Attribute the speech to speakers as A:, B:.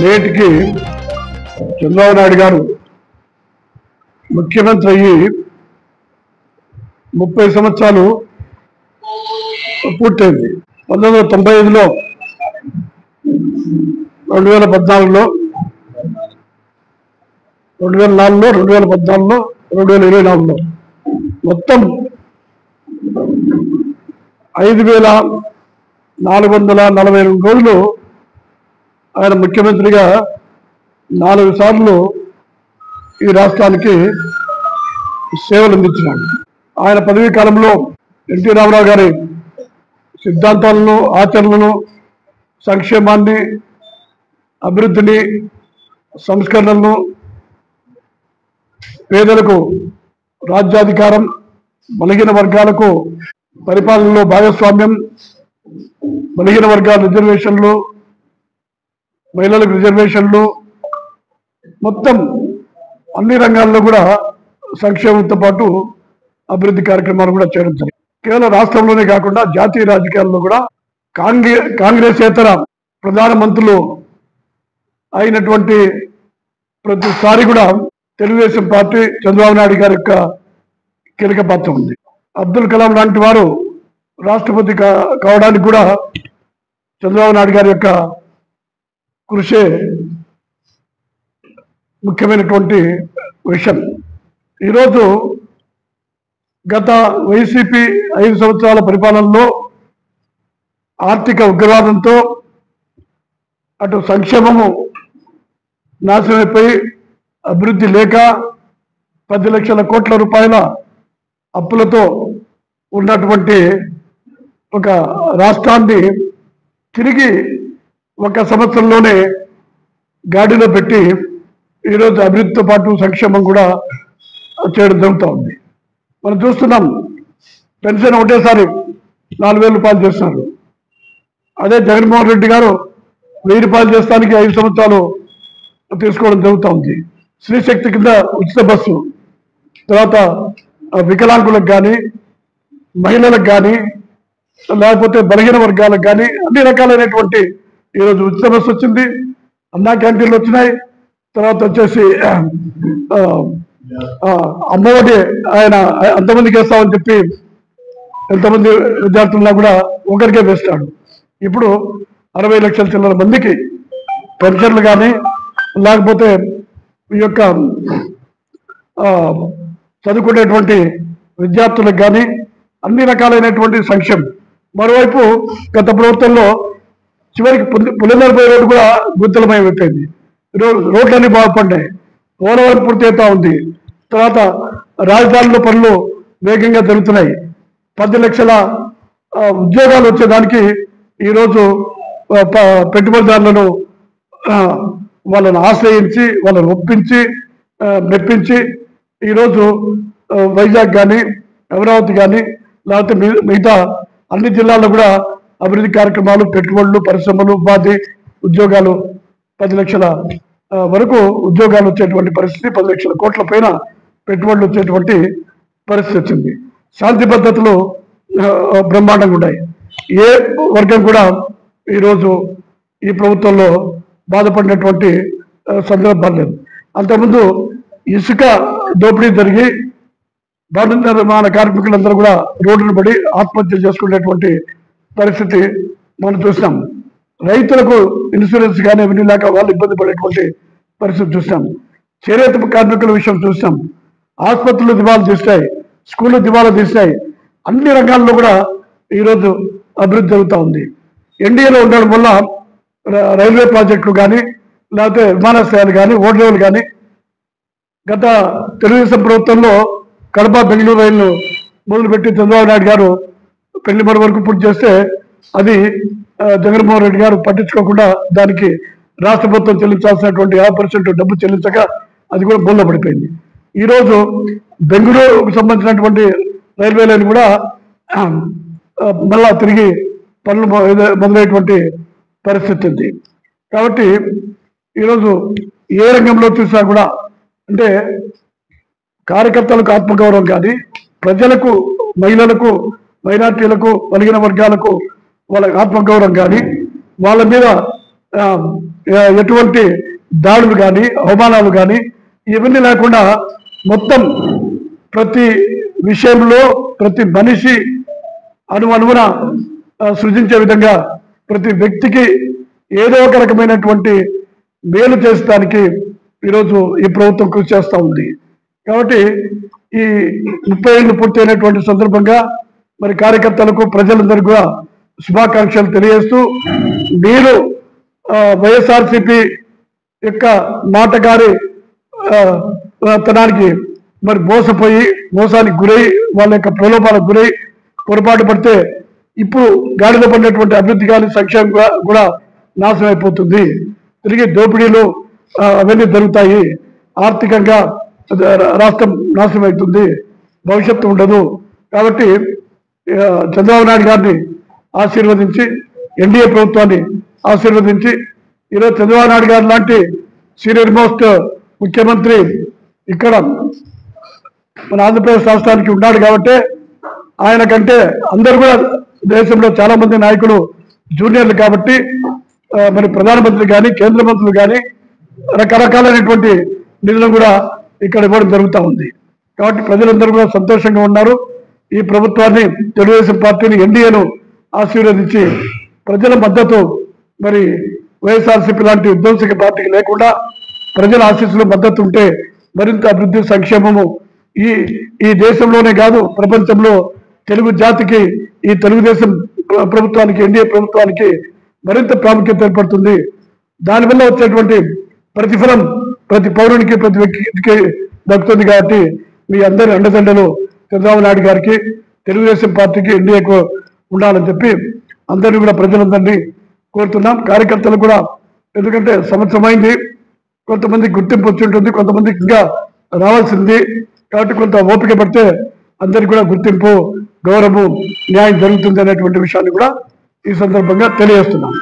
A: నేటికి చంద్రబాబు నాయుడు గారు ముఖ్యమంత్రి అయ్యి 30 సంవత్సరాలు పూర్తయింది. 1995లో 2014లో 2004లో 2014లో 2024లో మొత్తం 5442 రోజులు ఆయన ముఖ్యమంత్రిగా 4 సార్లు ఈ రాష్ట్రానికి సేవలు అందించినాడు. ఆయన పదవీ కాలంలో ఎన్టీ రామారావు గారి సిద్ధాంతాలను, ఆచరణలను, సంక్షేమాన్ని, అభివృద్ధిని, సంస్కరణలను, పేదలకు రాజ్యాధికారం, బలహీన వర్గాలకు పరిపాలనలో భాగస్వామ్యం, బలహీన వర్గాల రిజర్వేషన్లు, మహిళలకు రిజర్వేషన్లు, మొత్తం అన్ని రంగాల్లో కూడా సంక్షేమంతో పాటు అభివృద్ధి కార్యక్రమాలు కూడా చేయడం జరిగింది. కేవలం రాష్ట్రంలోనే కాకుండా జాతీయ రాజకీయాల్లో కూడా కాంగ్రెసేతర ప్రధానమంత్రులు అయినటువంటి ప్రతిసారి కూడా తెలుగుదేశం పార్టీ చంద్రబాబు నాయుడు గారి యొక్క కీలక పాత్ర ఉంది. అబ్దుల్ కలాం లాంటి వారు రాష్ట్రపతి కావడానికి కూడా చంద్రబాబు నాయుడు గారి యొక్క కృషి ముఖ్యమైనటువంటి విషయం. ఈరోజు గత వైసీపీ 5 సంవత్సరాల పరిపాలనలో ఆర్థిక ఉగ్రవాదంతో అటు సంక్షేమము నాశనమైపోయి, అభివృద్ధి లేక 10 లక్షల కోట్ల రూపాయల అప్పులతో ఉన్నటువంటి ఒక రాష్ట్రాన్ని తిరిగి 1 సంవత్సరంలోనే గాడిలో పెట్టి ఈరోజు అభివృద్ధితో పాటు సంక్షేమం కూడా చేయడం జరుగుతూ ఉంది. మనం చూస్తున్నాం, పెన్షన్ ఒకటేసారి 4,000 రూపాయలు చేస్తున్నారు. అదే జగన్మోహన్ రెడ్డి గారు 1000 రూపాయలు చేస్తానికి 5 సంవత్సరాలు తీసుకోవడం జరుగుతూ ఉంది. స్త్రీశక్తి కింద ఉచిత బస్సు, తర్వాత వికలాంగులకు కానీ, మహిళలకు కానీ, లేకపోతే బలహీన వర్గాలకు కానీ అన్ని రకాలైనటువంటి ఈరోజు ఉచిత బస్సు వచ్చింది. అన్నా క్యాంటీన్లు వచ్చినాయి. తర్వాత వచ్చేసి అమ్మఒడి ఆయన అంతమందికి వేస్తామని చెప్పి ఎంతమంది విద్యార్థులున్నా కూడా ఒకరికే వేస్తాడు. ఇప్పుడు 60 లక్షల చిల్లర మందికి పెన్షన్లు కానీ, లేకపోతే ఈ యొక్క చదువుకునేటువంటి విద్యార్థులకు కానీ అన్ని రకాలైనటువంటి సంక్షేమం. మరోవైపు గత ప్రభుత్వంలో చివరికి పులిందరపై రోడ్డు కూడా గుర్తులమయం అయిపోయింది. రోడ్లన్నీ బాగుపడ్డాయి. పోలవరం పూర్తి అవుతా ఉంది. తర్వాత రాజధానిలో పనులు వేగంగా జరుగుతున్నాయి. 10 లక్షల ఉద్యోగాలు వచ్చేదానికి ఈరోజు పెట్టుబడిదారులను వాళ్ళని ఆశ్రయించి, వాళ్ళని ఒప్పించి, మెప్పించి ఈరోజు వైజాగ్ కానీ, అమరావతి కానీ, లేకపోతే మిగతా అన్ని జిల్లాల్లో కూడా అభివృద్ధి కార్యక్రమాలు, పెట్టుబడులు, పరిశ్రమలు, ఉపాధి, ఉద్యోగాలు 10 లక్షల వరకు ఉద్యోగాలు వచ్చేటువంటి పరిస్థితి, 10 లక్షల కోట్ల పైన పెట్టుబడులు వచ్చేటువంటి పరిస్థితి వచ్చింది. శాంతి భద్రతలు బ్రహ్మాండంగా ఉన్నాయి. ఏ వర్గం కూడా ఈరోజు ఈ ప్రభుత్వంలో బాధపడినటువంటి సందర్భాలు లేదు. అంతకుముందు ఇసుక దోపిడీ జరిగి భవన నిర్మాణ కార్మికులందరూ కూడా రోడ్డును పడి ఆత్మహత్య చేసుకునేటువంటి పరిస్థితి మనం చూసినాం. రైతులకు ఇన్సూరెన్స్ కానీ అవన్నీ లేక వాళ్ళు ఇబ్బంది పడేటువంటి పరిస్థితి చూసాం. చేనేత కార్మికుల విషయం చూసాం. ఆసుపత్రులు దివాలా తీస్తాయి, స్కూళ్ళు దివాలా తీస్తాయి. అన్ని రంగాల్లో కూడా ఈరోజు అభివృద్ధి జరుగుతూ ఉంది. ఎన్డీఏలో ఉండడం వల్ల రైల్వే ప్రాజెక్టులు కానీ, లేకపోతే విమానాశ్రయాలు కానీ, ఓడరేవులు కానీ, గత తెలుగుదేశం ప్రభుత్వంలో కడప బెంగళూరు రైళ్లు మొదలుపెట్టి చంద్రబాబు నాయుడు గారు పెళ్లిమరి వరకు పూర్తి చేస్తే అది జగన్మోహన్ రెడ్డి గారు పట్టించుకోకుండా దానికి రాష్ట్ర ప్రభుత్వం చెల్లించాల్సినటువంటి 50% డబ్బు చెల్లించక అది కూడా బోల్లో పడిపోయింది. ఈరోజు బెంగళూరుకు సంబంధించినటువంటి రైల్వే లైన్ కూడా మళ్ళా తిరిగి పనులు మొదలైనటువంటి పరిస్థితి ఉంది. కాబట్టి ఈరోజు ఏ రంగంలో చూసినా కూడా అంటే కార్యకర్తలకు ఆత్మగౌరవం కానీ, ప్రజలకు, మహిళలకు, మైనార్టీలకు, బలహీన వర్గాలకు వాళ్ళ ఆత్మగౌరవం కానీ, వాళ్ళ మీద ఎటువంటి దాడులు కానీ అవమానాలు కానీ ఇవన్నీ లేకుండా మొత్తం ప్రతి విషయంలో ప్రతి మనిషి అణువణువున సృజించే విధంగా ప్రతి వ్యక్తికి ఏదో ఒక రకమైనటువంటి మేలు చేసడానికి ఈరోజు ఈ ప్రభుత్వం కృషి చేస్తూ ఉంది. కాబట్టి ఈ 30 ఏళ్ళు పూర్తయినటువంటి సందర్భంగా మరి కార్యకర్తలకు ప్రజలందరికీ కూడా శుభాకాంక్షలు తెలియజేస్తూ మీరు వైఎస్ఆర్సీపీ యొక్క మాటగారి తనానికి మరి మోసానికి గురై వాళ్ళ యొక్క ప్రలోభాలకు గురై పొరపాటు పడితే ఇప్పుడు గాడిలో పడినటువంటి అభివృద్ధి కానీ సంక్షేమం కూడా నాశనం అయిపోతుంది. తిరిగి దోపిడీలు అవన్నీ జరుగుతాయి, ఆర్థికంగా రాష్ట్రం నాశనం అవుతుంది, భవిష్యత్తు ఉండదు. కాబట్టి చంద్రబాబు నాయుడు గారిని ఆశీర్వదించి ఎన్డీఏ ప్రభుత్వాన్ని ఆశీర్వదించి ఈరోజు చంద్రబాబు నాయుడు గారు లాంటి సీనియర్ మోస్ట్ ముఖ్యమంత్రి ఇక్కడ మన ఆంధ్రప్రదేశ్ రాష్ట్రానికి ఉన్నాడు కాబట్టి ఆయన కంటే అందరూ కూడా దేశంలో చాలా మంది నాయకులు జూనియర్లు కాబట్టి మరి ప్రధానమంత్రి కానీ కేంద్ర మంత్రులు కానీ రకరకాలైనటువంటి నిధులను కూడా ఇక్కడ ఇవ్వడం జరుగుతూ ఉంది. కాబట్టి ప్రజలందరూ కూడా సంతోషంగా ఉన్నారు. ఈ ప్రభుత్వాన్ని తెలుగుదేశం పార్టీని ఎన్డీఏను ఆశీర్వదించి ప్రజల మద్దతు మరి వైఎస్ఆర్సీపీ లాంటి విధ్వంసక పార్టీకి లేకుండా ప్రజల ఆశీస్సులు మద్దతు ఉంటే మరింత అభివృద్ధి సంక్షేమము ఈ దేశంలోనే కాదు ప్రపంచంలో తెలుగు జాతికి ఈ తెలుగుదేశం ప్రభుత్వానికి ఎన్డీఏ ప్రభుత్వానికి మరింత ప్రాముఖ్యత ఏర్పడుతుంది. దానివల్ల వచ్చేటువంటి ప్రతిఫలం ప్రతి పౌరునికి ప్రతి వ్యక్తికి దక్కుతుంది. కాబట్టి మీ అందరి అండదండలు చంద్రబాబు నాయుడు గారికి తెలుగుదేశం పార్టీకి ఎన్డీఏకు ఉండాలని చెప్పి అందరినీ కూడా ప్రజలందరినీ కోరుతున్నాం. కార్యకర్తలు కూడా ఎందుకంటే సంవత్సరం అయింది, కొంతమంది గుర్తింపు వచ్చి ఉంటుంది, కొంతమందికి ఇంకా రావాల్సింది. కాబట్టి కొంత ఓపిక పడితే అందరికీ కూడా గుర్తింపు గౌరవం న్యాయం జరుగుతుంది అనేటువంటి విషయాన్ని కూడా ఈ సందర్భంగా తెలియజేస్తున్నాం.